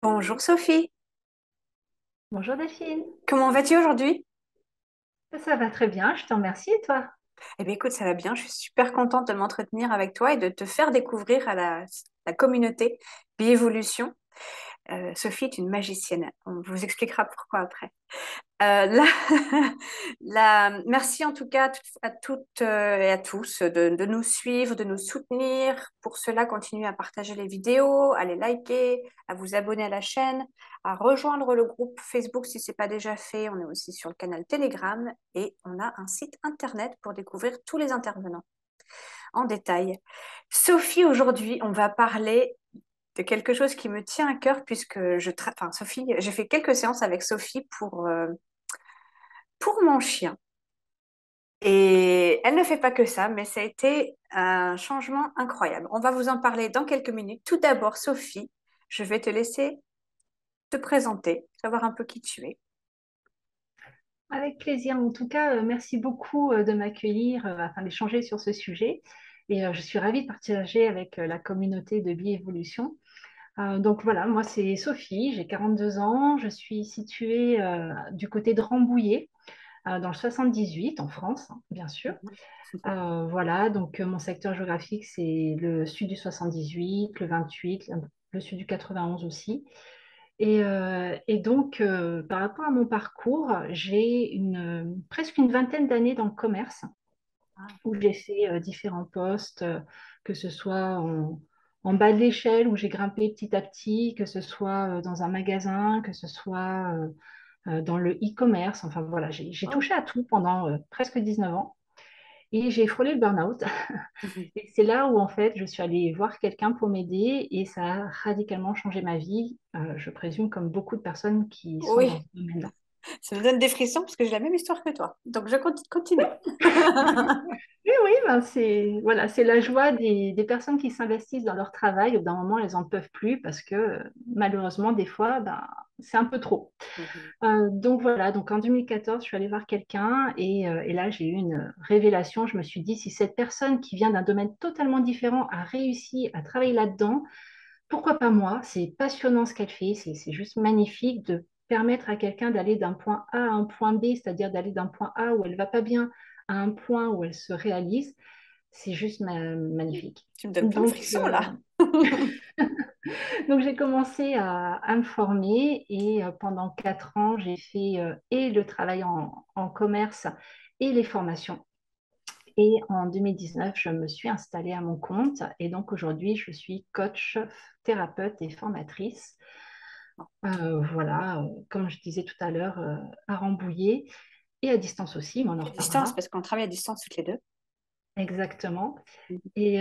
Bonjour Sophie, Bonjour Delphine, comment vas-tu aujourd'hui? ça va très bien, je te remercie et toi? Eh bien écoute, ça va bien, je suis super contente de m'entretenir avec toi et de te faire découvrir à la communauté Biévolution. Sophie est une magicienne, on vous expliquera pourquoi après. Euh, la- Merci en tout cas à toutes et à tous de nous suivre, de nous soutenir. Pour cela, continuez à partager les vidéos, à les liker, à vous abonner à la chaîne, à rejoindre le groupe Facebook si ce n'est pas déjà fait. On est aussi sur le canal Telegram et on a un site internet pour découvrir tous les intervenants en détail. Sophie, aujourd'hui, on va parler de quelque chose qui me tient à cœur puisque enfin, Sophie, j'ai fait quelques séances avec Sophie pour mon chien. Et elle ne fait pas que ça, mais ça a été un changement incroyable. On va vous en parler dans quelques minutes. Tout d'abord, Sophie, je vais te laisser te présenter, savoir un peu qui tu es. Avec plaisir, en tout cas, merci beaucoup de m'accueillir afin d'échanger sur ce sujet et je suis ravie de partager avec la communauté de Biévolution. Donc voilà, moi c'est Sophie, j'ai 42 ans, je suis située du côté de Rambouillet, dans le 78 en France, hein, bien sûr. Mhm. Voilà, donc mon secteur géographique c'est le sud du 78, le 28, le sud du 91 aussi. Et donc, par rapport à mon parcours, j'ai presque une vingtaine d'années dans le commerce, Ah, où j'ai fait différents postes, que ce soit en bas de l'échelle, où j'ai grimpé petit à petit, que ce soit dans un magasin, que ce soit dans le e-commerce. Enfin voilà, j'ai oh. touché à tout pendant presque 19 ans. Et j'ai frôlé le burn-out. Mhm. Et c'est là où, en fait, je suis allée voir quelqu'un pour m'aider et ça a radicalement changé ma vie, je présume, comme beaucoup de personnes qui sont dans Oui, ce domaine-là. ça me donne des frissons parce que j'ai la même histoire que toi. Donc je continue. Oui, oui, ben c'est voilà, c'est la joie des personnes qui s'investissent dans leur travail. Au bout d'un moment, elles n'en peuvent plus parce que malheureusement, des fois, ben, c'est un peu trop. Mhm. Donc voilà, donc en 2014, je suis allée voir quelqu'un et là, j'ai eu une révélation. Je me suis dit, si cette personne qui vient d'un domaine totalement différent a réussi à travailler là-dedans, pourquoi pas moi? C'est passionnant ce qu'elle fait, c'est juste magnifique de permettre à quelqu'un d'aller d'un point A à un point B, c'est-à-dire d'aller d'un point A où elle va pas bien à un point où elle se réalise. C'est juste magnifique. Tu me donnes plein de Donc, frissons là. donc j'ai commencé à me former et pendant 4 ans, j'ai fait et le travail en commerce et les formations. Et en 2019, je me suis installée à mon compte et donc aujourd'hui, je suis coach, thérapeute et formatrice. Voilà, comme je disais tout à l'heure, à Rambouillet et à distance aussi, mais on en À distance, reparlera. parce qu'on travaille à distance toutes les deux. Exactement. Mhm. Et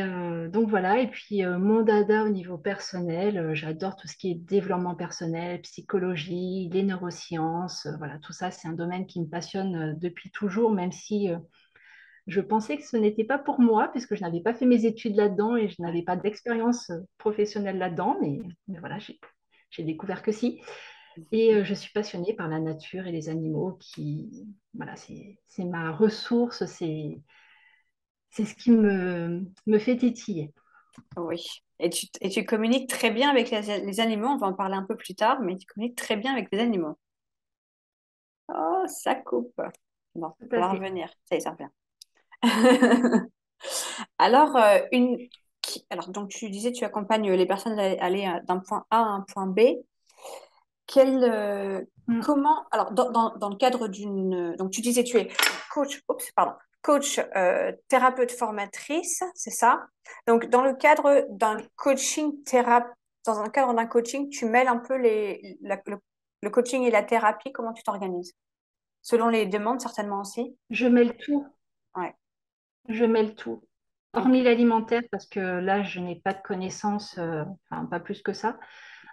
donc voilà, et puis mon dada au niveau personnel, j'adore tout ce qui est développement personnel, psychologie, les neurosciences, voilà, tout ça, c'est un domaine qui me passionne depuis toujours, même si je pensais que ce n'était pas pour moi, puisque je n'avais pas fait mes études là-dedans et je n'avais Ouais. pas d'expérience professionnelle là-dedans, mais voilà, j'ai découvert que si. Et je suis passionnée par la nature et les animaux voilà, c'est ma ressource, c'est ce qui me fait tétiller. Oui. Et tu communiques très bien avec les animaux, on va en parler un peu plus tard, mais tu communiques très bien avec les animaux. Oh, ça coupe. Bon, Tout on à va fait. revenir. Ça y est, ça revient. Alors, alors, donc tu disais, tu accompagnes les personnes à aller d'un point A à un point B. Quel, euh, Mm. Comment, alors, dans le cadre donc tu disais, tu es coach, oups, pardon, coach, thérapeute formatrice, c'est ça? Donc, Oui. dans un cadre d'un coaching, tu mêles un peu le coaching et la thérapie, comment tu t'organises? Selon les demandes, certainement aussi. Je mêle tout, Ouais, je mêle tout. ok. Hormis l'alimentaire, parce que là, je n'ai pas de connaissances, enfin, pas plus que ça.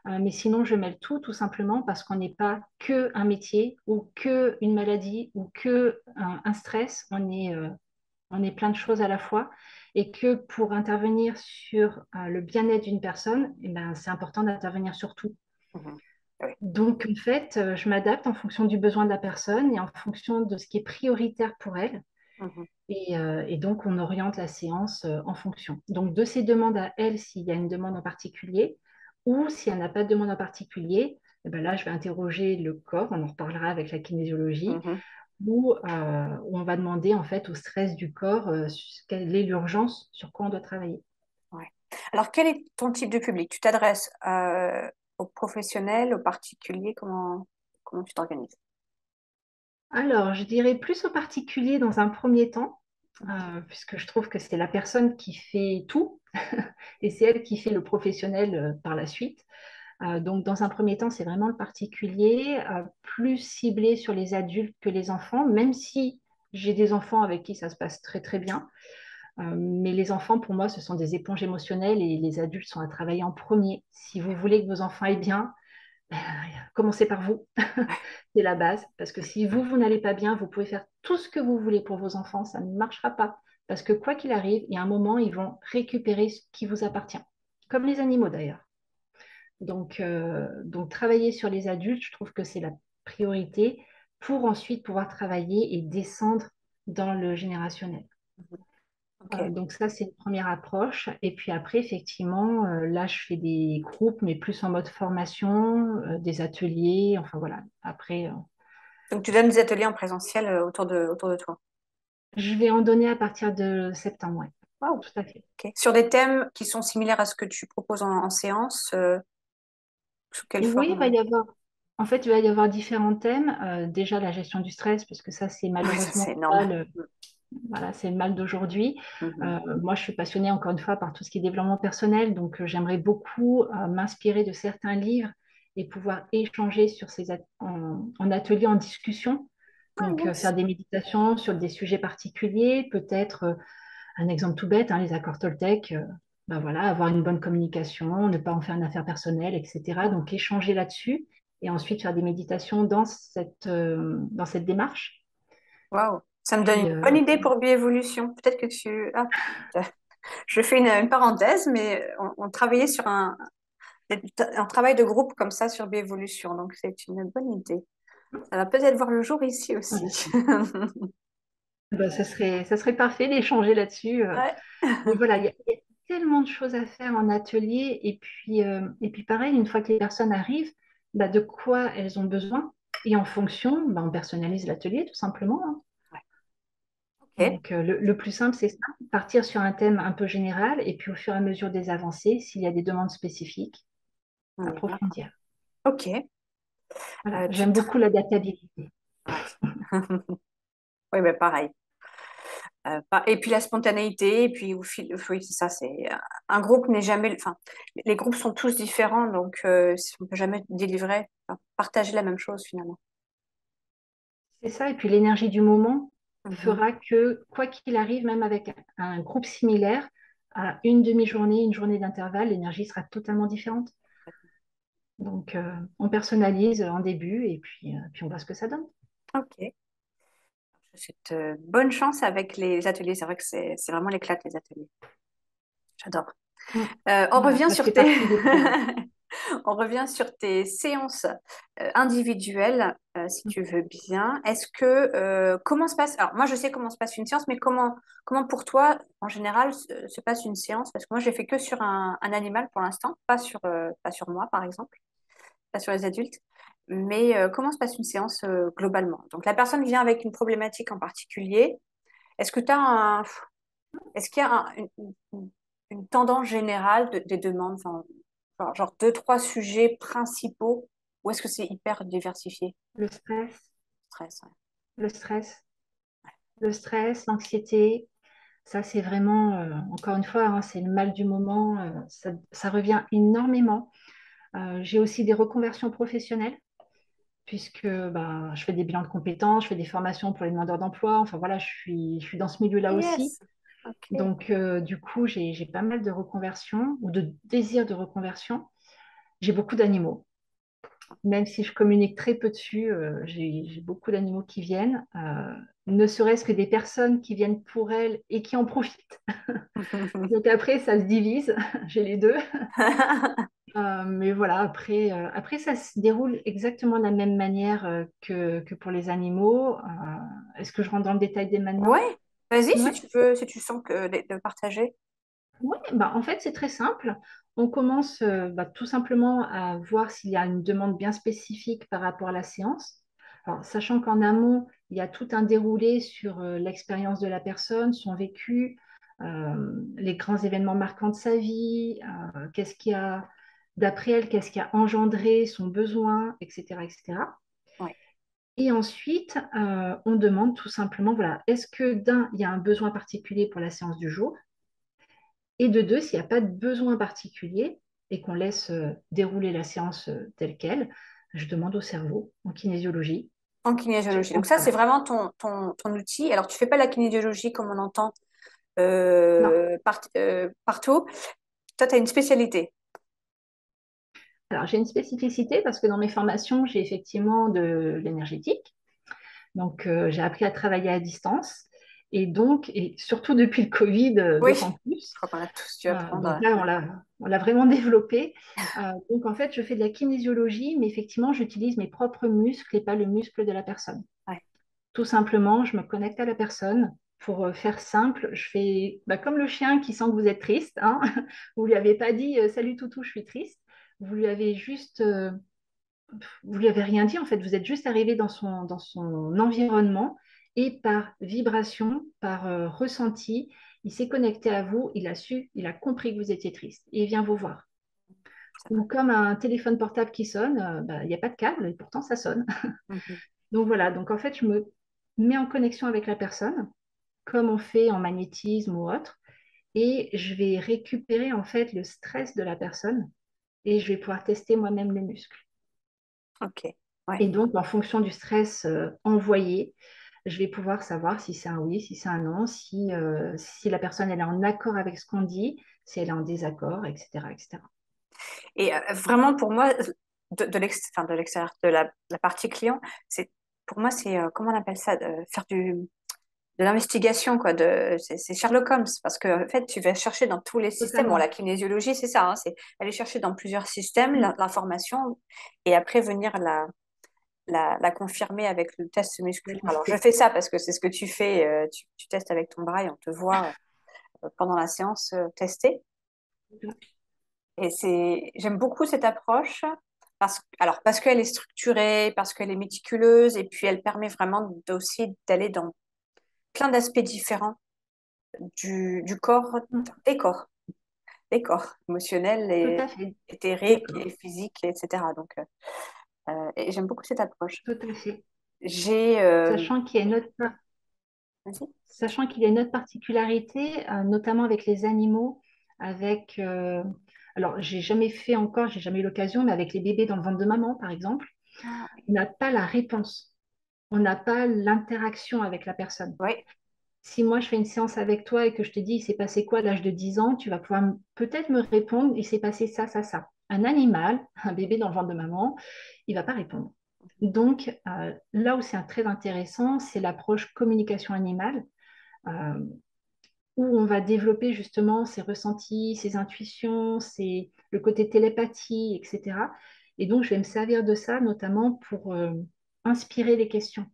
Mais sinon, je mêle tout, tout simplement parce qu'on n'est pas que un métier ou que une maladie ou que un stress. On est plein de choses à la fois et que pour intervenir sur le bien-être d'une personne, eh ben, c'est important d'intervenir sur tout. Mhm. Oui. Donc, en fait, je m'adapte en fonction du besoin de la personne et en fonction de ce qui est prioritaire pour elle. Mhm. Et donc, on oriente la séance en fonction. Donc, de ses demandes à elle, s'il y a une demande en particulier, Ou si elle n'a pas de demande en particulier, eh ben là, je vais interroger le corps, on en reparlera avec la kinésiologie, Mhm. où on va demander en fait au stress du corps quelle est l'urgence, sur quoi on doit travailler. Ouais. Alors, quel est ton type de public? Tu t'adresses aux professionnels, aux particuliers? Comment tu t'organises? Alors, je dirais plus au particulier dans un premier temps, Ok. puisque je trouve que c'est la personne qui fait tout et c'est elle qui fait le professionnel par la suite. Donc, dans un premier temps, c'est vraiment le particulier, plus ciblé sur les adultes que les enfants, même si j'ai des enfants avec qui ça se passe très très bien. Mais les enfants, pour moi, ce sont des éponges émotionnelles et les adultes sont à travailler en premier. Si vous voulez que vos enfants aillent bien, euh, commencez par vous. C'est la base. Parce que si vous, vous n'allez pas bien, vous pouvez faire tout ce que vous voulez pour vos enfants, ça ne marchera pas. Parce que quoi qu'il arrive, il y a un moment, ils vont récupérer ce qui vous appartient. Comme les animaux d'ailleurs. Donc, travailler sur les adultes, je trouve que c'est la priorité pour ensuite pouvoir travailler et descendre dans le générationnel. Ok. Donc ça, c'est une première approche. Et puis après, effectivement, là, je fais des groupes, mais plus en mode formation, des ateliers, enfin voilà. Après, Donc, tu donnes des ateliers en présentiel autour de toi. je vais en donner à partir de septembre, ouais. Waouh. Tout à fait. Ok. Sur des thèmes qui sont similaires à ce que tu proposes en séance, sous quelle Oui, il va forme? y avoir, en fait, il va y avoir différents thèmes. Déjà, la gestion du stress, parce que ça, c'est Oui, ça, malheureusement c'est énorme. voilà, c'est le mal d'aujourd'hui. Mhm. Moi, je suis passionnée encore une fois par tout ce qui est développement personnel, donc j'aimerais beaucoup m'inspirer de certains livres et pouvoir échanger sur en atelier, en discussion. Ah, Donc, faire yes. des méditations sur des sujets particuliers, peut-être un exemple tout bête, hein, les accords Toltec, ben voilà, avoir une bonne communication, ne pas en faire une affaire personnelle, etc. Donc, échanger là-dessus et ensuite faire des méditations dans cette démarche. Waouh. Ça me donne une Puis, bonne idée pour bioévolution. Peut-être que tu... Ah, je fais une parenthèse, mais on travaillait sur un travail de groupe comme ça sur bioévolution. Donc, c'est une bonne idée. Ça va peut-être voir le jour ici aussi. voilà. Ben, ça serait parfait d'échanger là-dessus. Ouais. Mais voilà, il y a tellement de choses à faire en atelier. Et puis pareil, une fois que les personnes arrivent, bah, de quoi elles ont besoin. Et en fonction, bah, on personnalise l'atelier tout simplement, hein. Ouais. Ok. Donc le plus simple, c'est ça, partir sur un thème un peu général et puis au fur et à mesure des avancées, s'il y a des demandes spécifiques, On y va, quoi. approfondir. Ok. Voilà, Tu j'aime beaucoup l'adaptabilité. Ouais. Oui, ben pareil. Et puis la spontanéité, et puis oui, c'est ça, c'est un groupe n'est jamais, enfin, les groupes sont tous différents, donc on peut jamais délivrer, enfin, partager la même chose finalement. C'est ça, et puis l'énergie du moment Mhm. fera que, quoi qu'il arrive, même avec un groupe similaire, à une demi-journée, une journée d'intervalle, l'énergie sera totalement différente. Donc, on personnalise en début puis on voit ce que ça donne. Ok. Je te souhaite bonne chance avec les ateliers. C'est vrai que c'est vraiment l'éclate, les ateliers. J'adore. Mm. On Voilà, revient ça sur fait tes partie des projets. on revient sur tes séances individuelles, si Mm. tu veux bien. Est-ce que comment se passe? Alors moi je sais comment se passe une séance, mais comment pour toi en général se passe une séance? Parce que moi j'ai fait que sur un animal pour l'instant, pas sur moi par exemple, pas sur les adultes. Mais comment se passe une séance globalement? Donc la personne vient avec une problématique en particulier. Est-ce que tu as est-ce qu'il y a une tendance générale des demandes, enfin, genre deux, trois sujets principaux, ou est-ce que c'est hyper diversifié? Le stress, Stress, ouais. le stress, le stress, l'anxiété, ça c'est vraiment, encore une fois, hein, c'est le mal du moment, ça revient énormément. J'ai aussi des reconversions professionnelles, puisque bah, je fais des bilans de compétences, je fais des formations pour les demandeurs d'emploi, enfin voilà, je suis dans ce Ah, milieu-là aussi. yes. Ok. Donc, du coup, j'ai pas mal de reconversions ou de désirs de reconversion. J'ai beaucoup d'animaux. Même si je communique très peu dessus, j'ai beaucoup d'animaux qui viennent, ne serait-ce que des personnes qui viennent pour elles et qui en profitent. Donc après, ça se divise, j'ai les deux. Mais voilà, après, ça se déroule exactement de la même manière que pour les animaux. Est-ce que je rentre dans le détail dès maintenant? Ouais, vas-y si Ouais. tu veux, si tu sens que de partager. Oui, bah, en fait, c'est très simple. On commence tout simplement à voir s'il y a une demande bien spécifique par rapport à la séance. Alors, sachant qu'en amont, il y a tout un déroulé sur l'expérience de la personne, son vécu, les grands événements marquants de sa vie, qu'est-ce qui a, d'après elle, qu'est-ce qui a engendré son besoin, etc., etc. Oui. Et ensuite, on demande tout simplement, voilà, est-ce que d'un, il y a un besoin particulier pour la séance du jour? Et de deux, s'il n'y a pas de besoin particulier et qu'on laisse dérouler la séance telle qu'elle, je demande au cerveau, en kinésiologie, En je kinésiologie. Donc pense ça, c'est pas. vraiment ton outil. Alors, tu fais pas la kinésiologie comme on entend Non. partout. Toi, tu as une spécialité. Alors, j'ai une spécificité parce que dans mes formations, j'ai effectivement de l'énergétique. Donc, j'ai appris à travailler à distance. Et donc, et surtout depuis le Covid, Oui, d'autant je plus. crois qu'on a tous dû apprendre. Donc là, on l'a vraiment développé. Donc, en fait, je fais de la kinésiologie, mais effectivement, j'utilise mes propres muscles et pas le muscle de la personne. Ouais. Tout simplement, je me connecte à la personne. Pour faire simple, je fais comme le chien qui sent que vous êtes triste, hein. Vous lui avez pas dit Salut toutou, je suis triste. Vous lui avez juste, vous lui avez rien dit en fait. Vous êtes juste arrivé dans son environnement et par vibration, par ressenti, il s'est connecté à vous. Il a compris que vous étiez triste et il vient vous voir. Ça Ou va. comme un téléphone portable qui sonne, il n'y a pas de câble et pourtant ça sonne. Mhm. Donc voilà, donc en fait, je me mets en connexion avec la personne, comme on fait en magnétisme ou autre, et je vais récupérer en fait le stress de la personne et je vais pouvoir tester moi-même les muscles. Ok. Ouais. Et donc, en fonction du stress envoyé, je vais pouvoir savoir si c'est un oui, si c'est un non, si la personne elle est en accord avec ce qu'on dit, si elle est en désaccord, etc., etc. Et vraiment, pour moi, enfin, de l'extérieur, de la partie client, c'est pour moi, c'est comment on appelle ça, faire de l'investigation, quoi. C'est Sherlock Holmes, parce que en fait, tu vas chercher dans tous les systèmes. Bon, la Totalement. kinésiologie, c'est ça, hein, c'est aller chercher dans plusieurs systèmes Mm. l'information et après venir la confirmer avec le test La musculaire. Alors, je tester. fais ça parce que c'est ce que tu fais. Tu testes avec ton bras et on te voit pendant la séance tester. Et j'aime beaucoup cette approche parce qu'elle est structurée, parce qu'elle est méticuleuse et puis elle permet vraiment aussi d'aller dans plein d'aspects différents du corps, Mm. enfin, des corps émotionnels Tout et à fait. éthériques et D'accord. physiques, etc. Donc, et j'aime beaucoup cette approche. Tout à fait. J'ai, Sachant qu'il y a une autre, vas-y. sachant qu'il y a une autre particularité, notamment avec les animaux, avec, alors j'ai jamais fait encore, j'ai jamais eu l'occasion, mais avec les bébés dans le ventre de maman, par exemple, Ah, on n'a pas la réponse, on n'a pas l'interaction avec la personne. oui. Si moi je fais une séance avec toi et que je te dis il s'est passé quoi à l'âge de 10 ans, tu vas pouvoir peut-être me répondre il s'est passé ça, ça, ça. Un animal, un bébé dans le ventre de maman, il va pas répondre. Donc là où c'est très intéressant, c'est l'approche communication animale, euh, où on va développer justement ses ressentis, ses intuitions, le côté télépathie, etc. Et donc je vais me servir de ça notamment pour inspirer les questions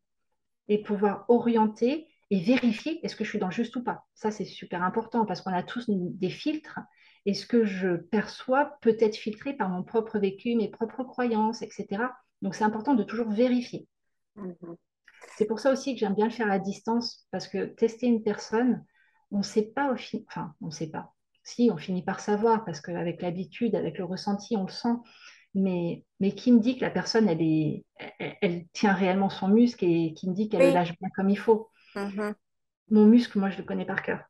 et pouvoir orienter et vérifier est-ce que je suis dans le juste ou pas. Ça, c'est super important parce qu'on a tous des filtres et ce que je perçois peut être filtré par mon propre vécu, mes propres croyances, etc. Donc, c'est important de toujours vérifier. Mhm. C'est pour ça aussi que j'aime bien le faire à distance parce que tester une personne, on ne sait pas enfin, on ne sait pas. Si, on finit par savoir parce qu'avec l'habitude, avec le ressenti, on le sent. Mais qui me dit que la personne, elle tient réellement son muscle et qui me dit qu'elle le Oui. lâche bien comme il faut. Mhm. Mon muscle, moi, je le connais par cœur.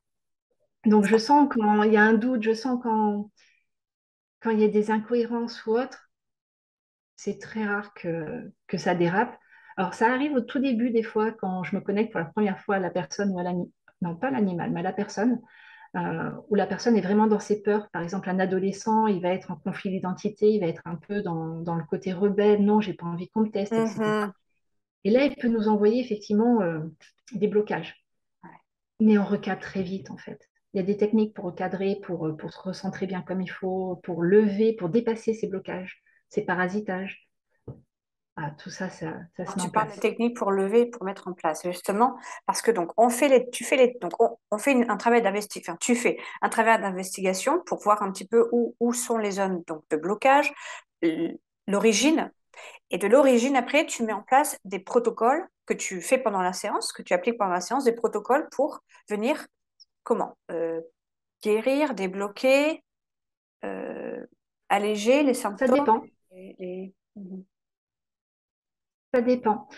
Donc, je sens quand il y a un doute, je sens quand il y a des incohérences ou autre, c'est très rare que ça dérape. Alors, ça arrive au tout début, des fois, quand je me connecte pour la première fois à la personne ou à l'animal, non pas l'animal, mais à la personne, où la personne est vraiment dans ses peurs. Par exemple, un adolescent, il va être en conflit d'identité, il va être un peu dans le côté rebelle, non, j'ai pas envie qu'on me teste, etc. Mhm. Et là, il peut nous envoyer effectivement des blocages. Ouais. Mais on recadre très vite, en fait. Il y a des techniques pour recadrer, pour se recentrer bien comme il faut, pour lever, pour dépasser ces blocages, ces parasitages. Ah, tout ça, ça Alors, se met tu en parles de place. techniques pour lever, pour mettre en place, justement, parce que donc tu fais donc on fait un travail d'investigation, enfin, tu fais un travail d'investigation pour voir un petit peu où sont les zones donc de blocage, l'origine, et de l'origine après tu mets en place des protocoles que tu fais pendant la séance, que tu appliques pendant la séance, des protocoles pour venir comment guérir, débloquer, euh, alléger les Ça symptômes. dépend. Mhm. Ça dépend.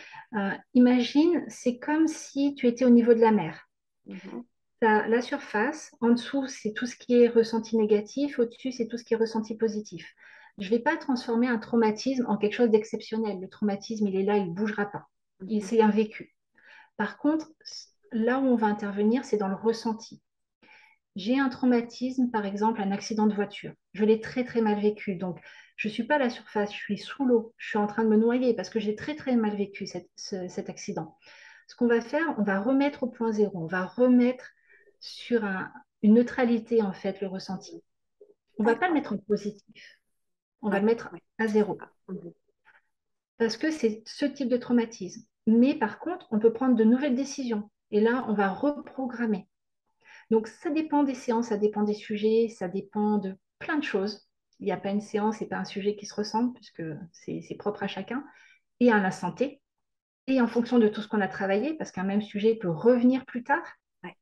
Imagine, c'est comme si tu étais au niveau de la mer. Mhm. T'as la surface, en dessous, c'est tout ce qui est ressenti négatif, au-dessus, c'est tout ce qui est ressenti positif. Je ne vais pas transformer un traumatisme en quelque chose d'exceptionnel. Le traumatisme, il est là, il ne bougera pas. Mhm. C'est un vécu. Par contre, là où on va intervenir, c'est dans le ressenti. J'ai un traumatisme, par exemple, un accident de voiture. Je l'ai très, très mal vécu. Donc, je ne suis pas à la surface, je suis sous l'eau. Je suis en train de me noyer parce que j'ai très, très mal vécu cet accident. Ce qu'on va faire, on va remettre au point zéro. On va remettre sur une neutralité, en fait, le ressenti. On ne va pas le D'accord. mettre en positif. On va Ouais, le mettre ouais. à zéro Mhm. parce que c'est ce type de traumatisme. Mais par contre, on peut prendre de nouvelles décisions. Et là, on va reprogrammer. Donc, ça dépend des séances, ça dépend des sujets, ça dépend de plein de choses. Il n'y a pas une séance et pas un sujet qui se ressemble, puisque c'est propre à chacun, et à la santé, et en fonction de tout ce qu'on a travaillé, parce qu'un même sujet peut revenir plus tard Ouais.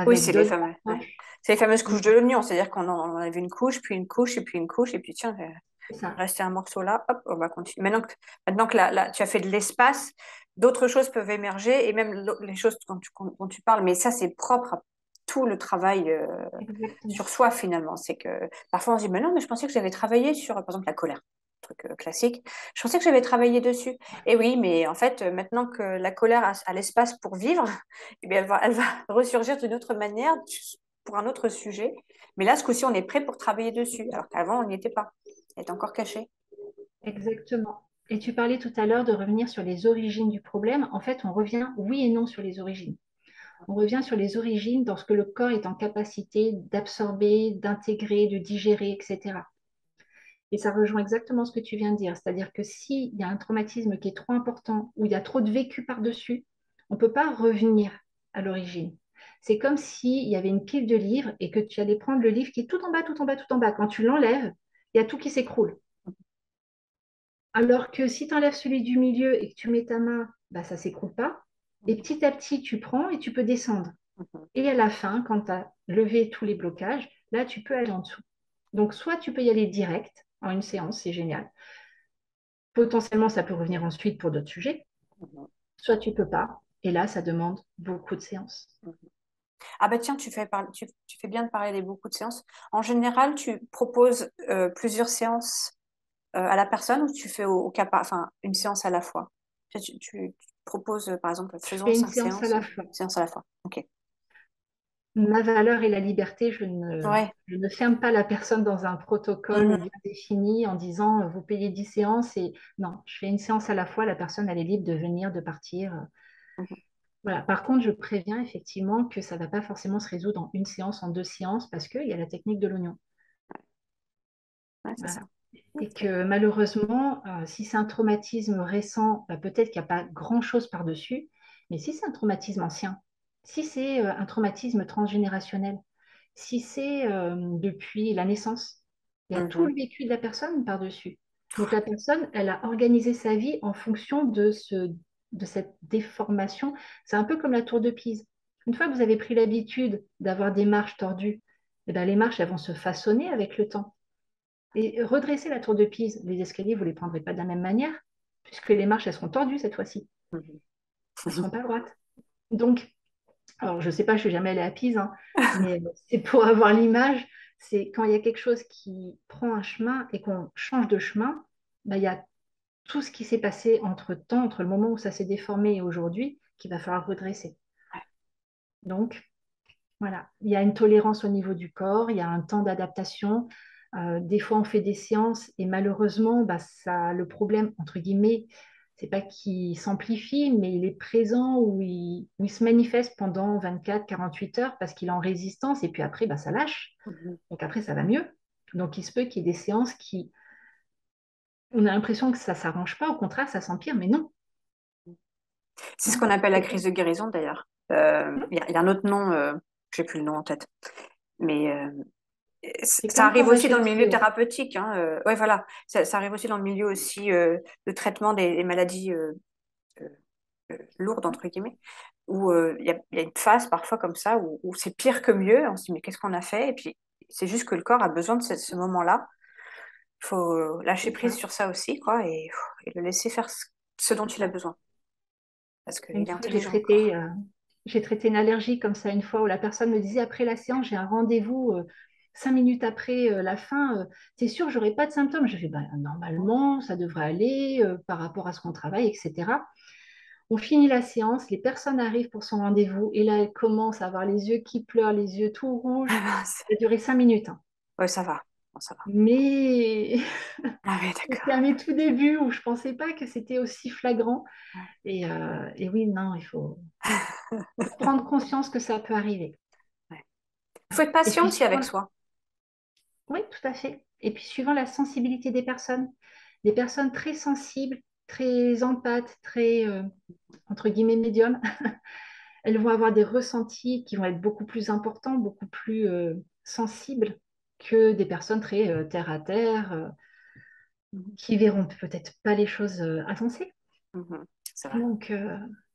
Oui, avec c'est les d'autres fameuses, ouais. approches. C'est les fameuses couches de Et l'oignon, c'est-à-dire qu'on en enlève une couche, puis une couche, et puis une couche, et puis tiens, c'est il ça, restait un morceau là, hop, on va continuer. Maintenant que tu as fait de l'espace, d'autres choses peuvent émerger, et même les choses dont tu parles, mais ça, c'est propre à tout le travail exactement. sur soi, finalement. C'est que parfois, on se dit, mais non, mais je pensais que j'avais travaillé sur, par exemple, la colère, truc classique. Je pensais que j'avais travaillé dessus. Et oui, mais en fait, maintenant que la colère a l'espace pour vivre, eh bien, elle va ressurgir d'une autre manière, pour un autre sujet. Mais là, ce coup-ci, on est prêt pour travailler dessus, alors qu'avant, on n'y était pas. Elle est encore cachée. Exactement. Et tu parlais tout à l'heure de revenir sur les origines du problème. En fait, on revient oui et non sur les origines. On revient sur les origines lorsque le corps est en capacité d'absorber, d'intégrer, de digérer, etc. Et ça rejoint exactement ce que tu viens de dire. C'est-à-dire que s'il y a un traumatisme qui est trop important, ou il y a trop de vécu par-dessus, on ne peut pas revenir à l'origine. C'est comme s'il y avait une pile de livres et que tu allais prendre le livre qui est tout en bas, tout en bas, tout en bas. Quand tu l'enlèves, il y a tout qui s'écroule. Alors que si tu enlèves celui du milieu et que tu mets ta main, bah, ça ne s'écroule pas. Et petit à petit, tu prends et tu peux descendre. Mhm. Et à la fin, quand tu as levé tous les blocages, là, tu peux aller en dessous. Donc, soit tu peux y aller direct en une séance, c'est génial. Potentiellement, ça peut revenir ensuite pour d'autres sujets. Mhm. Soit tu peux pas. Et là, ça demande beaucoup de séances. Mhm. Ah bah tiens, tu fais bien de parler des beaucoup de séances. En général, tu proposes plusieurs séances à la personne ou tu fais enfin, une séance à la fois? Tu proposes, par exemple, Je faisons fais une cinq séance à séances, la fois. une séance à la fois. Ok. Ma valeur est la liberté. Ouais. Je ne ferme pas la personne dans un protocole Mhm. bien défini en disant vous payez 10 séances. Et non, je fais une séance à la fois. La personne, elle est libre de venir, de partir. Mhm. Voilà. Par contre, je préviens effectivement que ça ne va pas forcément se résoudre en une séance, en deux séances, parce qu'il y a la technique de l'oignon. Ouais, c'est Voilà. ça. Et Ok. que malheureusement, si c'est un traumatisme récent, bah, peut-être qu'il n'y a pas grand-chose par-dessus, mais si c'est un traumatisme ancien, si c'est un traumatisme transgénérationnel, si c'est depuis la naissance, il y a tout Mhm. le vécu de la personne par-dessus. Donc la personne, elle a organisé sa vie en fonction de cette déformation. C'est un peu comme la tour de Pise. Une fois que vous avez pris l'habitude d'avoir des marches tordues, eh ben, les marches, elles vont se façonner avec le temps. Et redresser la tour de Pise, les escaliers, vous ne les prendrez pas de la même manière, puisque les marches, elles seront tordues cette fois-ci. Mhm. Elles ne seront pas droites. Donc, alors je ne sais pas, je ne suis jamais allée à Pise, hein, mais c'est pour avoir l'image, c'est quand il y a quelque chose qui prend un chemin et qu'on change de chemin, bah, il y a tout ce qui s'est passé entre-temps, entre le moment où ça s'est déformé et aujourd'hui, qu'il va falloir redresser. Donc, voilà, il y a une tolérance au niveau du corps, il y a un temps d'adaptation. Des fois, on fait des séances et malheureusement, bah, ça, le problème, entre guillemets, c'est pas qu'il s'amplifie, mais il est présent ou il se manifeste pendant 24-48 heures parce qu'il est en résistance et puis après, bah, ça lâche. Mhm. Donc après, ça va mieux. Donc, il se peut qu'il y ait des séances qui On a l'impression que ça ne s'arrange pas, au contraire, ça s'empire, mais non, C'est ce non, qu'on appelle la c'est crise comme de guérison d'ailleurs. non, Il y a un autre nom, je n'ai plus le nom en tête. Mais c'est ça comme quand arrive on va aussi chez dans le milieu l'ostéo. thérapeutique. Hein, ouais, voilà. Ça arrive aussi dans le milieu aussi de traitement des maladies euh, lourdes, entre guillemets, où il y a une phase parfois comme ça où c'est pire que mieux. On se dit, mais qu'est-ce qu'on a fait? Et puis, c'est juste que le corps a besoin de ce moment-là. Il faut lâcher C'est prise ça. sur ça aussi, quoi, et le laisser faire ce dont C'est il a ça. besoin. Parce Une qu'il est fois, intelligent, le corps. j'ai traité une allergie comme ça une fois où la personne me disait après la séance, j'ai un rendez-vous 5 minutes après la fin, t'es sûr que j'aurai pas de symptômes? Je fais bah, normalement, ça devrait aller par rapport à ce qu'on travaille, etc. On finit la séance, les personnes arrivent pour son rendez-vous et là, elles commencent à avoir les yeux qui pleurent, les yeux tout rouges. Ça a duré 5 minutes, hein. Ouais, ça va. Bon, ça va. Mais Ah oui, c'était à d'accord. mes tout débuts où je pensais pas que c'était aussi flagrant. Ouais. Et oui, non, il faut prendre conscience que ça peut arriver. Ouais. Il faut être Et patient puis aussi avec suivant, soi. oui, tout à fait. Et puis suivant la sensibilité des personnes très sensibles, très empathes, très entre guillemets médiums, elles vont avoir des ressentis qui vont être beaucoup plus importants, beaucoup plus sensibles que des personnes très terre à terre, Mhm. qui verront peut-être pas les choses avancer. Mhm. C'est vrai. Donc,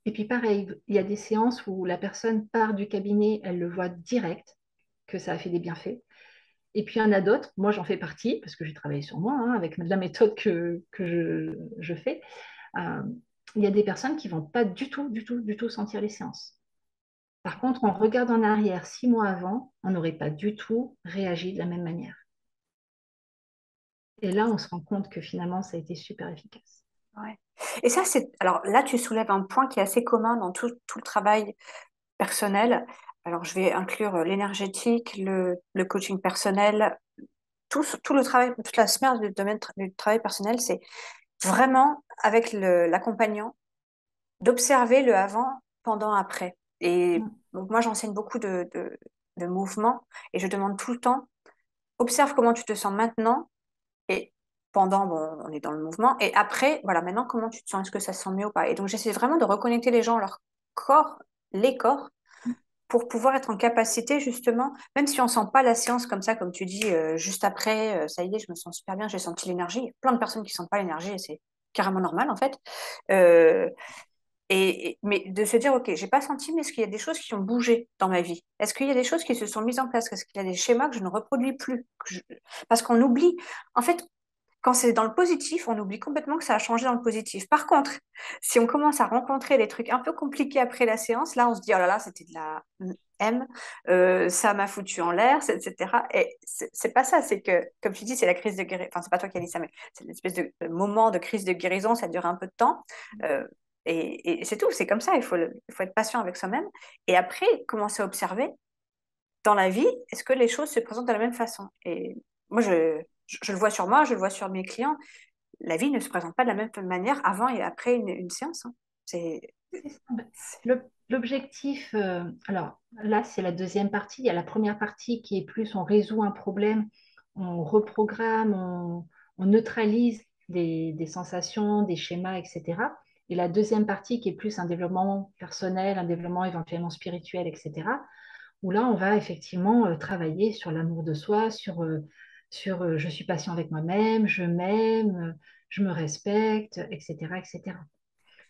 et puis pareil, il y a des séances où la personne part du cabinet, elle le voit direct, que ça a fait des bienfaits. Et puis il y en a d'autres, moi j'en fais partie, parce que j'ai travaillé sur moi, hein, avec la méthode que je fais. Euh, il y a des personnes qui vont pas du tout, du tout, du tout sentir les séances. Par contre, on regarde en arrière 6 mois avant, on n'aurait pas du tout réagi de la même manière. Et là, on se rend compte que finalement, ça a été super efficace. Ouais. Et ça, c'est. Alors là, tu soulèves un point qui est assez commun dans tout le travail personnel. Alors, je vais inclure l'énergétique, le coaching personnel, tout le travail, toute la sphère du domaine du travail personnel, c'est vraiment avec l'accompagnant d'observer le avant, pendant, après. Et Mm. donc, moi, j'enseigne beaucoup de mouvements et je demande tout le temps, observe comment tu te sens maintenant et pendant, bon, on est dans le mouvement. Et après, voilà, maintenant, comment tu te sens? Est-ce que ça se sent mieux ou pas? Et donc, j'essaie vraiment de reconnecter les gens, leur corps, les corps, pour pouvoir être en capacité, justement, même si on sent pas la séance comme ça, comme tu dis, juste après, ça y est, je me sens super bien, j'ai senti l'énergie. Il y a plein de personnes qui sentent pas l'énergie et c'est carrément normal, en fait. Euh, mais de se dire, OK, j'ai pas senti, mais est-ce qu'il y a des choses qui ont bougé dans ma vie? Est-ce qu'il y a des choses qui se sont mises en place? Est-ce qu'il y a des schémas que je ne reproduis plus? Parce qu'on oublie. En fait, quand c'est dans le positif, on oublie complètement que ça a changé dans le positif. Par contre, si on commence à rencontrer des trucs un peu compliqués après la séance, là, on se dit, oh là là, c'était de la M, ça m'a foutu en l'air, etc. Et c'est pas ça, c'est que, comme tu dis, c'est la crise de guérison. Enfin, c'est pas toi qui as dit ça, mais c'est une espèce de moment de crise de guérison, ça dure un peu de temps. Euh, et c'est tout, c'est comme ça, il faut être patient avec soi-même. Et après, commencer à observer dans la vie, est-ce que les choses se présentent de la même façon? Et moi, je le vois sur moi, je le vois sur mes clients. La vie ne se présente pas de la même manière avant et après une séance. Hein. C'est, C'est ça. L'objectif, alors là, c'est la deuxième partie. Il y a la première partie qui est plus on résout un problème, on reprogramme, on neutralise des sensations, des schémas, etc. Et la deuxième partie qui est plus un développement personnel, un développement éventuellement spirituel, etc. Où là, on va effectivement travailler sur l'amour de soi, sur je suis patient avec moi-même, je m'aime, je me respecte, etc., etc.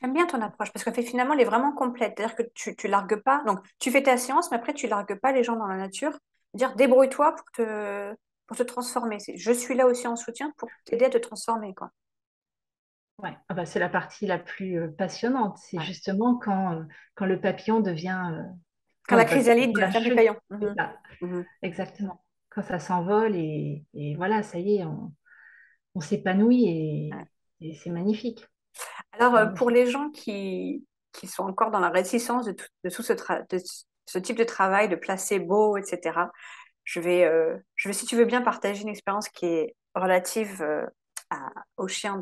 j'aime bien ton approche parce que finalement, elle est vraiment complète. C'est-à-dire que tu largues pas. Donc, tu fais ta séance, mais après, tu largues pas les gens dans la nature. Dire débrouille-toi pour te transformer. Je suis là aussi en soutien pour t'aider à te transformer, quoi. Ouais. Ah bah, c'est la partie la plus passionnante. C'est Ouais. justement quand le papillon devient, Quand la bah, chrysalide la devient chute. papillon. C'est Mhm. ça, Mhm. exactement. Quand ça s'envole et voilà, ça y est, on s'épanouit Ouais. et c'est magnifique. Alors, C'est pour magnifique. les gens qui sont encore dans la réticence de tout ce type de travail, de placebo, etc., je vais, si tu veux bien, partager une expérience qui est relative au chien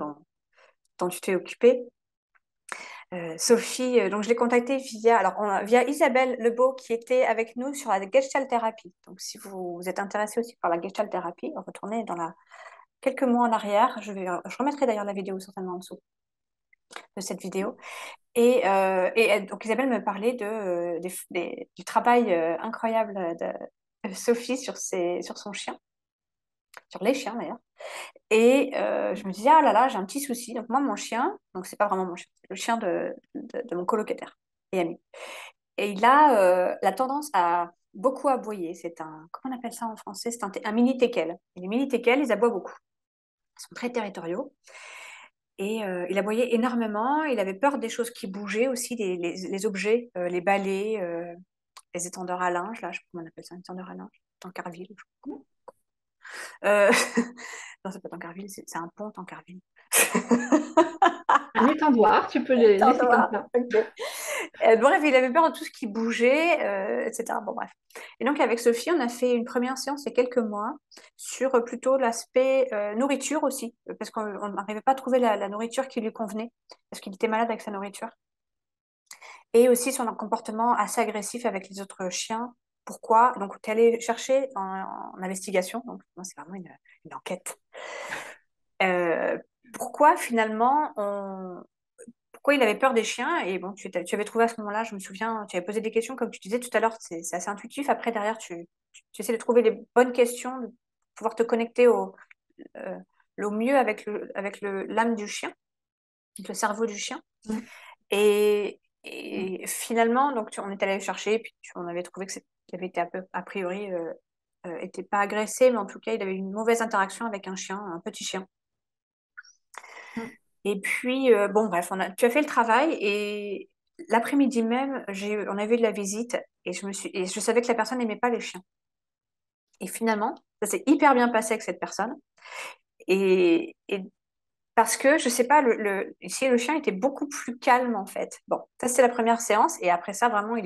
dont tu t'es occupée. Sophie, donc je l'ai contactée via Isabelle Lebeau qui était avec nous sur la Gestalt thérapie. Donc, si vous êtes intéressé aussi par la Gestalt thérapie, retournez dans quelques mois en arrière. Je remettrai d'ailleurs la vidéo certainement en dessous de cette vidéo. Et donc Isabelle me parlait du travail incroyable de Sophie sur son chien, sur les chiens d'ailleurs. Et je me disais, ah là là, j'ai un petit souci. Donc moi, mon chien, donc c'est pas vraiment mon chien, c'est le chien de mon colocataire et ami. Et il a la tendance à beaucoup aboyer. C'est un, comment on appelle ça en français? C'est un mini teckel. Et les mini teckels, ils aboient beaucoup. Ils sont très territoriaux. Et il aboyait énormément. Il avait peur des choses qui bougeaient aussi, les objets, les balais, les étendeurs à linge. Là, je sais pas comment on appelle ça, un étendeur à linge. Tancarville, je crois. Euh, non, c'est pas Tancarville, c'est un pont Tancarville. Un étendoir, tu peux le laisser comme Étendoir, ça. ok. Bref, il avait peur de tout ce qui bougeait, etc. Bon, bref. Et donc, avec Sophie, on a fait une première séance il y a quelques mois sur plutôt l'aspect nourriture aussi, parce qu'on n'arrivait pas à trouver la nourriture qui lui convenait, parce qu'il était malade avec sa nourriture. Et aussi son comportement assez agressif avec les autres chiens. Pourquoi? Donc, tu es allé chercher en investigation, donc moi, c'est vraiment une enquête. Euh, pourquoi finalement pourquoi il avait peur des chiens? Et bon, tu avais trouvé à ce moment-là, je me souviens, tu avais posé des questions, comme tu disais tout à l'heure, c'est assez intuitif. Après, derrière, tu essaies de trouver les bonnes questions, de pouvoir te connecter euh, au mieux avec l'âme du chien, avec le cerveau du chien. Mm. Et finalement, donc, on est allé chercher, puis on avait trouvé qu'il avait été a priori, était pas agressé, mais en tout cas, il avait une mauvaise interaction avec un chien, un petit chien. Mm. Et puis, bon, bref, tu as fait le travail et l'après-midi même, on avait eu de la visite et je savais que la personne n'aimait pas les chiens. Et finalement, ça s'est hyper bien passé avec cette personne. Et parce que, je sais pas, ici, le chien était beaucoup plus calme en fait. Bon, ça c'était la première séance et après ça, vraiment,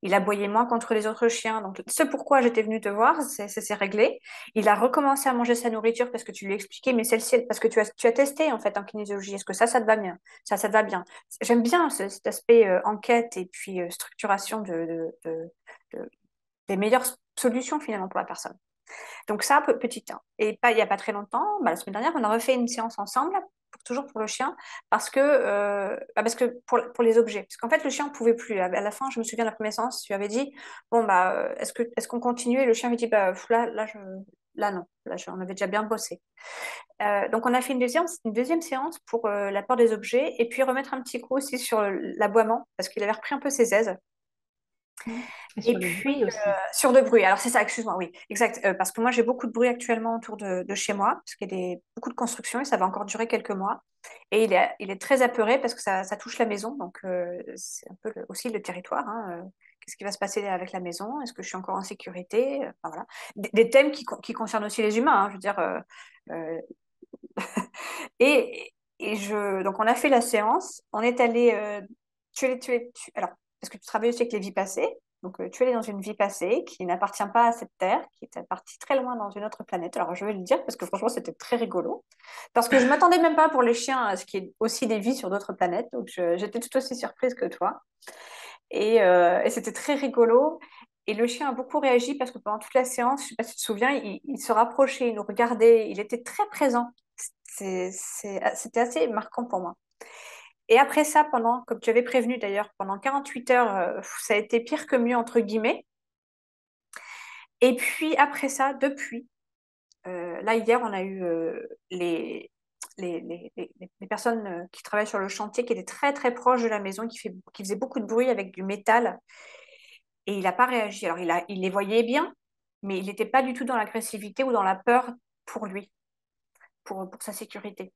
il aboyait moins contre les autres chiens. Donc, ce pourquoi j'étais venue te voir, ça s'est réglé. Il a recommencé à manger sa nourriture parce que tu lui expliquais, mais celle-ci, parce que tu as testé en fait en kinésiologie. Est-ce que ça te va bien? Ça te va bien. J'aime bien cet aspect enquête et puis structuration des meilleures solutions finalement pour la personne. Donc ça, petit 1. Et pas, il n'y a pas très longtemps, bah, la semaine dernière, on a refait une séance ensemble, toujours pour le chien, parce que pour les objets. Parce qu'en fait, le chien ne pouvait plus. À la fin, je me souviens de la première séance, tu avais dit, bon, bah, est-ce qu'on continue? Et le chien me dit, bah, là, non. On avait déjà bien bossé. Donc, on a fait une deuxième séance pour la peur des objets et puis remettre un petit coup aussi sur l'aboiement, parce qu'il avait repris un peu ses aises. Mm. Et Et sur le puis, bruit aussi. sur le bruit. Alors, c'est ça, excuse-moi, oui, exact. Parce que moi, j'ai beaucoup de bruit actuellement autour de chez moi, parce qu'il y a beaucoup de construction et ça va encore durer quelques mois. Et il est très apeuré parce que ça touche la maison. Donc, c'est un peu aussi le territoire, hein. Qu'est-ce qui va se passer avec la maison? Est-ce que je suis encore en sécurité? Enfin, voilà. Des thèmes qui concernent aussi les humains, hein, je veux dire. Euh, donc, on a fait la séance. On est allé. Alors, parce que tu travailles aussi avec les vies passées. Donc, tu es allé dans une vie passée qui n'appartient pas à cette terre, qui est partie très loin dans une autre planète. Alors, je vais le dire parce que franchement, c'était très rigolo. Parce que je ne m'attendais même pas pour les chiens à ce qu'il y ait aussi des vies sur d'autres planètes. Donc, j'étais tout aussi surprise que toi. Et c'était très rigolo. Et le chien a beaucoup réagi parce que pendant toute la séance, je ne sais pas si tu te souviens, il se rapprochait, il nous regardait, il était très présent. C'était assez marquant pour moi. Et après ça, comme tu avais prévenu d'ailleurs, pendant 48 heures, ça a été pire que mieux, entre guillemets. Et puis après ça, depuis, là hier, on a eu les personnes qui travaillent sur le chantier qui étaient très très proches de la maison, qui faisaient beaucoup de bruit avec du métal. Et il n'a pas réagi. Alors il les voyait bien, mais il n'était pas du tout dans l'agressivité ou dans la peur pour lui, pour sa sécurité.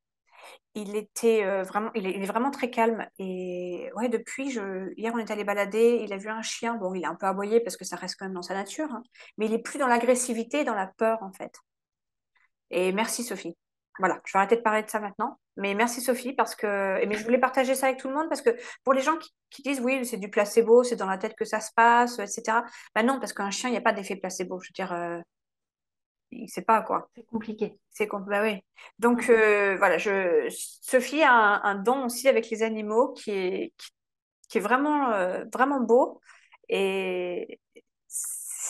Il est vraiment très calme. Et ouais, depuis, hier, on est allé balader. Il a vu un chien. Bon, il a un peu aboyé parce que ça reste quand même dans sa nature, hein. Mais il est plus dans l'agressivité et dans la peur, en fait. Et merci, Sophie. Voilà, je vais arrêter de parler de ça maintenant. Mais merci, Sophie, mais je voulais partager ça avec tout le monde parce que pour les gens qui disent oui, c'est du placebo, c'est dans la tête que ça se passe, etc. Bah non, parce qu'un chien, il n'y a pas d'effet placebo. Je veux dire, il ne sait pas quoi. C'est compliqué. Bah oui. Donc Mm. voilà, Sophie a un don aussi avec les animaux qui est vraiment, vraiment beau. Et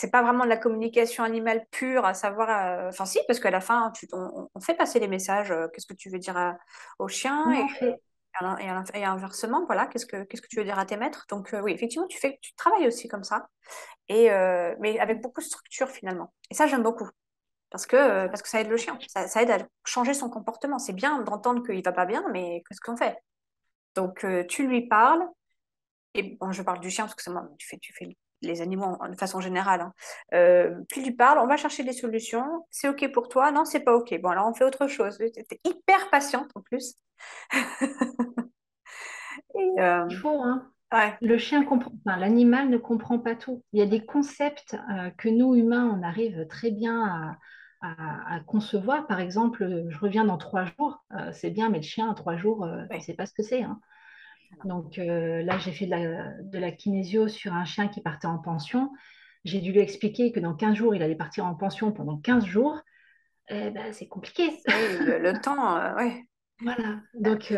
c'est pas vraiment de la communication animale pure, à savoir, enfin si, parce qu'à la fin, on fait passer les messages, qu'est-ce que tu veux dire au chien On en fait. et inversement, voilà, qu'est-ce que tu veux dire à tes maîtres. Donc oui, effectivement, tu travailles aussi comme ça, mais avec beaucoup de structure finalement. Et ça, j'aime beaucoup. Parce que ça aide le chien, ça aide à changer son comportement. C'est bien d'entendre qu'il va pas bien, mais qu'est-ce qu'on fait? Donc, tu lui parles, et bon, je parle du chien parce que c'est moi, tu fais les animaux de façon générale, hein. Tu lui parles, on va chercher des solutions. C'est OK pour toi? Non, c'est pas OK. Bon, alors on fait autre chose. Tu es hyper patiente en plus. Et, Il faut, hein. ouais, Le chien comprend, enfin, l'animal ne comprend pas tout. Il y a des concepts que nous, humains, on arrive très bien à concevoir. Par exemple, je reviens dans 3 jours, c'est bien, mais le chien, en 3 jours, il ne ouais. sait pas ce que c'est, hein. Donc là, j'ai fait de la kinésio sur un chien qui partait en pension. J'ai dû lui expliquer que dans 15 jours, il allait partir en pension pendant 15 jours. Eh ben, c'est compliqué. Oui, le temps, ouais. Voilà. Donc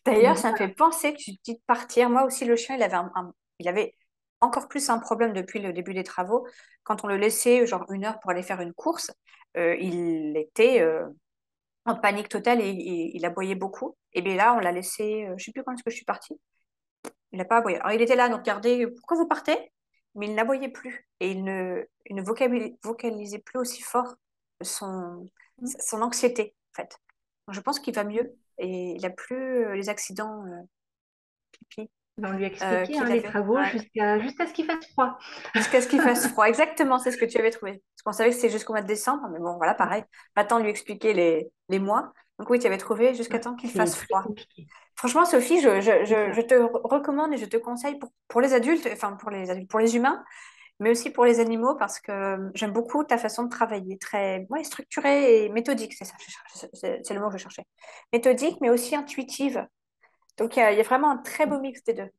D'ailleurs, ça me fait penser que tu dis de partir. Moi aussi, le chien, il avait encore plus un problème depuis le début des travaux. Quand on le laissait, genre 1 heure pour aller faire une course, il était en panique totale et il aboyait beaucoup. Et bien là, on l'a laissé, je sais plus quand est-ce que je suis partie. Il n'a pas aboyé. Alors, il était là, donc regardez, pourquoi vous partez? Mais il n'aboyait plus. Et il ne vocalisait plus aussi fort son, son anxiété, en fait. Donc, je pense qu'il va mieux et il n'a plus les accidents pipi on lui a expliqué qu'il les avait. travaux Ouais. jusqu'à ce qu'il fasse froid. Jusqu'à ce qu'il fasse froid. Exactement, c'est ce que tu avais trouvé. Parce qu'on savait que c'était jusqu'au mois de décembre, mais bon, voilà, pareil. Maintenant, lui expliquer les mois. Donc oui, tu avais trouvé jusqu'à Ouais, temps qu'il c'est fasse très froid. compliqué. Franchement, Sophie, C'est ça. je te recommande et je te conseille pour les adultes, enfin pour les adultes, pour les humains, mais aussi pour les animaux, parce que j'aime beaucoup ta façon de travailler, très ouais, structurée et méthodique, c'est ça, c'est le mot que je cherchais. Méthodique, mais aussi intuitive. Donc il y a vraiment un très beau mix des deux.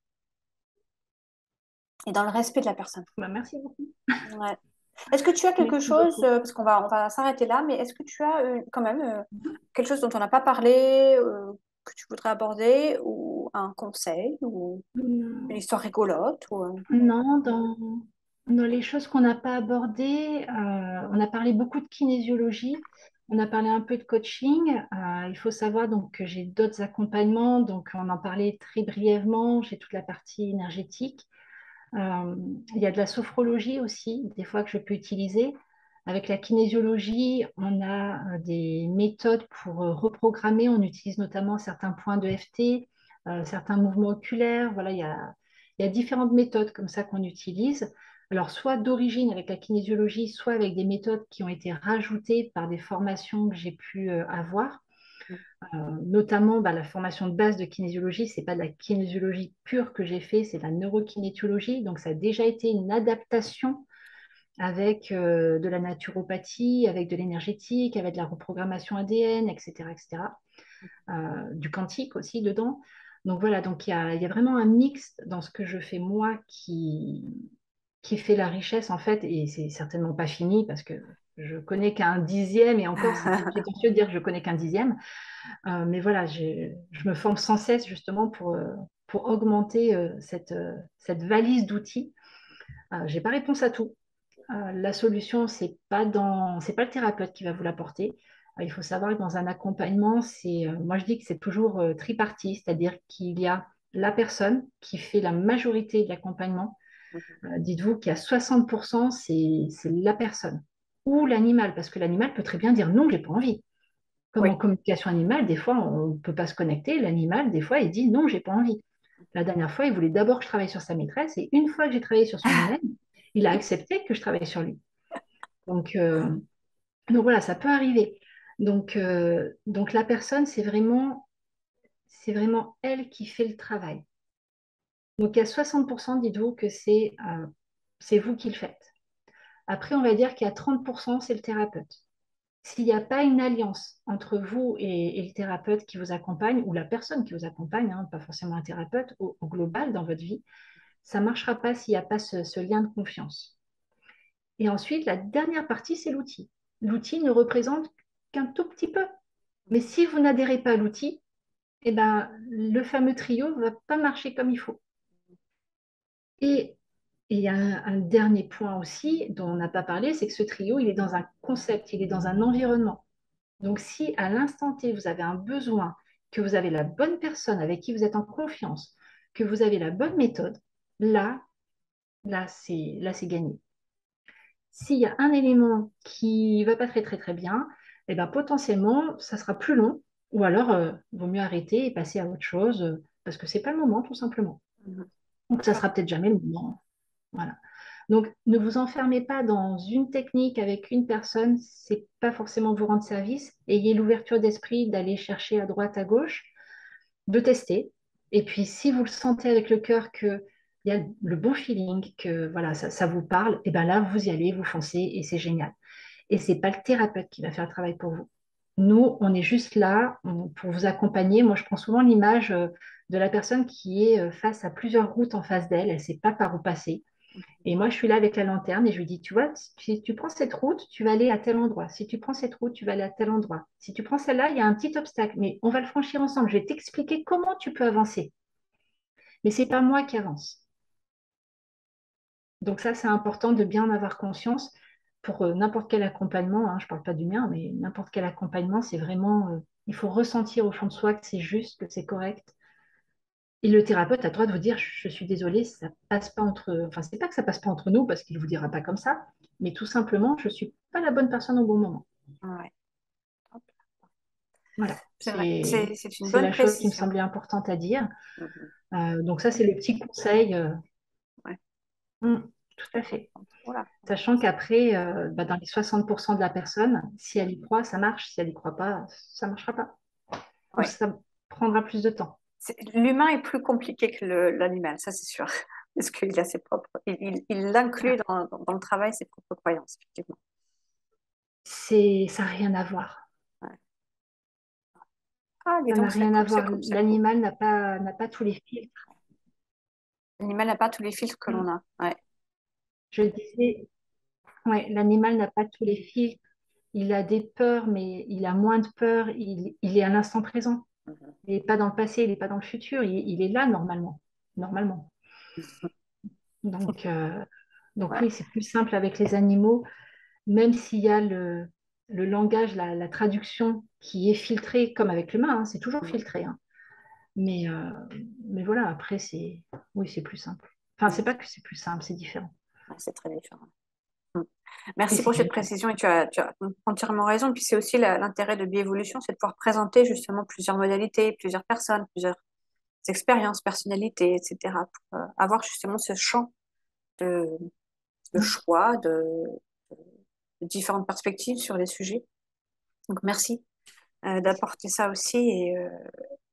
Et dans le respect de la personne. Bah, merci beaucoup. Ouais. Est-ce que tu as quelque Merci chose, beaucoup. parce on va s'arrêter là, mais est-ce que tu as quand même quelque chose dont on n'a pas parlé, que tu voudrais aborder, ou un conseil, ou une histoire rigolote, ou, Non, dans les choses qu'on n'a pas abordées, on a parlé beaucoup de kinésiologie, on a parlé un peu de coaching. Il faut savoir donc que j'ai d'autres accompagnements, donc on en parlait très brièvement. J'ai toute la partie énergétique. Euh, il y a de la sophrologie aussi, des fois que je peux utiliser. Avec la kinésiologie, on a des méthodes pour reprogrammer. On utilise notamment certains points de FT, certains mouvements oculaires. Voilà, il y a différentes méthodes comme ça qu'on utilise. Alors, soit d'origine avec la kinésiologie, soit avec des méthodes qui ont été rajoutées par des formations que j'ai pu avoir. Notamment, bah, la formation de base de kinésiologie, c'est pas de la kinésiologie pure que j'ai fait, c'est de la neurokinésiologie. Donc, ça a déjà été une adaptation avec de la naturopathie, avec de l'énergétique, avec de la reprogrammation ADN, etc., etc. Du quantique aussi dedans. Donc voilà, donc il y a vraiment un mix dans ce que je fais moi qui fait la richesse en fait, et c'est certainement pas fini parce que je connais qu'un dixième, et encore, c'est très prétentieux de dire que je connais qu'un dixième. Mais voilà, je me forme sans cesse justement pour augmenter cette valise d'outils. Je n'ai pas réponse à tout. La solution, c'est pas le thérapeute qui va vous l'apporter. Il faut savoir que dans un accompagnement, moi je dis que c'est toujours tripartite, c'est-à-dire qu'il y a la personne qui fait la majorité de l'accompagnement. Dites-vous qu'il y a 60%, c'est la personne ou l'animal, parce que l'animal peut très bien dire non, j'ai pas envie. Comme en Oui. communication animale, des fois, on ne peut pas se connecter. L'animal, des fois, il dit non, j'ai pas envie. La dernière fois, il voulait d'abord que je travaille sur sa maîtresse, et une fois que j'ai travaillé sur son lui-même, il a accepté que je travaille sur lui. Donc, euh, donc voilà, ça peut arriver. Donc la personne, c'est vraiment elle qui fait le travail. Donc il y a 60%, dites-vous que c'est vous qui le faites. Après, on va dire qu'il y a 30%, c'est le thérapeute. S'il n'y a pas une alliance entre vous et le thérapeute qui vous accompagne, ou la personne qui vous accompagne, hein, pas forcément un thérapeute, au global dans votre vie, ça ne marchera pas s'il n'y a pas ce lien de confiance. Et ensuite, la dernière partie, c'est l'outil. L'outil ne représente qu'un tout petit peu. Mais si vous n'adhérez pas à l'outil, eh ben, le fameux trio ne va pas marcher comme il faut. Et Et il y a un dernier point aussi dont on n'a pas parlé, c'est que ce trio, il est dans un concept, il est dans un environnement. Donc, si à l'instant T, vous avez un besoin, que vous avez la bonne personne avec qui vous êtes en confiance, que vous avez la bonne méthode, là, là, c'est gagné. S'il y a un élément qui va pas très, très, très bien, eh ben, potentiellement, ça sera plus long, ou alors, il vaut mieux arrêter et passer à autre chose, parce que c'est pas le moment, tout simplement. Mhm. Donc, ça D'accord. sera peut-être jamais le moment. Voilà. Donc, ne vous enfermez pas dans une technique avec une personne, c'est pas forcément vous rendre service. Ayez l'ouverture d'esprit d'aller chercher à droite, à gauche, de tester. Et puis, si vous le sentez avec le cœur qu'il y a le bon feeling, que voilà, ça vous parle, et ben là, vous y allez, vous foncez et c'est génial. Et c'est pas le thérapeute qui va faire le travail pour vous. Nous, on est juste là pour vous accompagner. Moi, je prends souvent l'image de la personne qui est face à plusieurs routes en face d'elle. Elle ne sait pas par où passer. Et moi, je suis là avec la lanterne et je lui dis, tu vois, si tu prends cette route, tu vas aller à tel endroit. Si tu prends cette route, tu vas aller à tel endroit. Si tu prends celle-là, il y a un petit obstacle, mais on va le franchir ensemble. Je vais t'expliquer comment tu peux avancer. Mais c'est pas moi qui avance. Donc ça, c'est important de bien en avoir conscience pour n'importe quel accompagnement. Hein, je ne parle pas du mien, mais n'importe quel accompagnement, c'est vraiment, il faut ressentir au fond de soi que c'est juste, que c'est correct. Et le thérapeute a le droit de vous dire, je suis désolée, ça passe pas entre, enfin, c'est pas que ça passe pas entre nous parce qu'il vous dira pas comme ça, mais tout simplement, je suis pas la bonne personne au bon moment. Ouais. Hop. Voilà, C'est vrai, c'est une c'est bonne la chose qui me précision. semblait importante à dire. Mhm. Donc ça, c'est le petit conseil. Ouais, Mm, je tout peux à fait. comprendre. Voilà. Sachant qu'après, bah, dans les 60% de la personne, si elle y croit, ça marche. Si elle y croit pas, ça marchera pas. Ou Ouais. ça prendra plus de temps. L'humain est plus compliqué que l'animal, ça c'est sûr. Parce qu'il a ses propres. Il inclut Voilà. dans le travail ses propres croyances, effectivement. Ça n'a rien à voir. Ouais. Ah, dis Ça n'a donc, ça rien à coupe, ça voir. coupe, ça coupe. L'animal n'a pas tous les filtres. L'animal n'a pas tous les filtres que l'on Mm. a. Ouais. Je le disais, ouais, l'animal n'a pas tous les filtres. Il a des peurs, mais il a moins de peurs. Il est à l'instant présent. Mhm. Il n'est pas dans le passé, il n'est pas dans le futur. Il est là normalement. Normalement. Donc, euh, donc Ouais. oui, c'est plus simple avec les animaux, même s'il y a le langage, la traduction qui est filtrée, comme avec l'humain, hein, c'est toujours Mhm. filtré. Hein. Mais, euh, mais voilà, après, oui, c'est plus simple. Enfin, c'est pas que c'est plus simple, c'est différent. Ouais, c'est très différent. Mhm. Et Merci c'est pour cette génial. précision et tu as entièrement raison. Puis c'est aussi l'intérêt de Biévolution, c'est de pouvoir présenter justement plusieurs modalités, plusieurs personnes, plusieurs expériences, personnalités, etc. pour avoir justement ce champ de, de Mm. choix, de différentes perspectives sur les sujets. Donc merci d'apporter ça aussi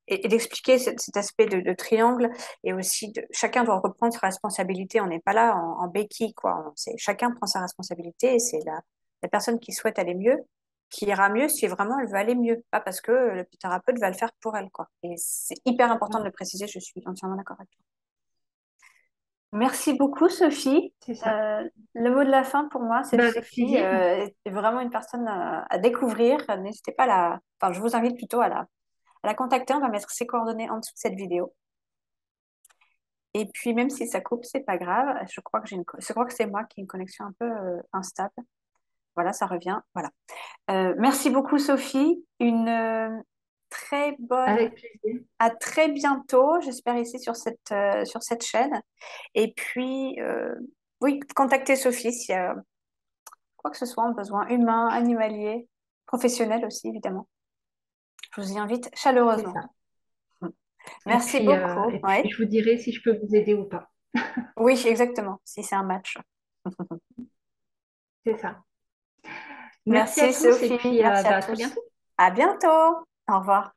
et d'expliquer cet aspect de triangle et aussi chacun doit reprendre sa responsabilité. On n'est pas là en béquille, quoi. Chacun prend sa responsabilité et c'est la personne qui souhaite aller mieux qui ira mieux si vraiment elle veut aller mieux, pas parce que le thérapeute va le faire pour elle, quoi. Et c'est hyper important de le préciser, je suis entièrement d'accord avec toi. Merci beaucoup, Sophie. C'est ça. Euh, le mot de la fin pour moi, c'est que Bah, avec Sophie plaisir. est vraiment une personne à découvrir. N'hésitez pas enfin, je vous invite plutôt à la contacter. On va mettre ses coordonnées en dessous de cette vidéo. Et puis, même si ça coupe, c'est pas grave. Je crois que c'est moi qui ai une connexion un peu instable. Voilà, ça revient. Voilà. Merci beaucoup, Sophie. Une très bonne. Avec plaisir. À très bientôt, j'espère ici sur cette chaîne. Et puis, oui, contactez Sophie s'il y a quoi que ce soit en besoin humain, animalier, professionnel aussi, évidemment. Je vous y invite C'est chaleureusement. ça. Merci beaucoup. Et Ouais. puis, je vous dirai si je peux vous aider ou pas. Oui, exactement, si c'est un match. C'est ça. Merci à Merci tous et Sophie, puis merci à bah, à très tous. bientôt. À bientôt. Au revoir.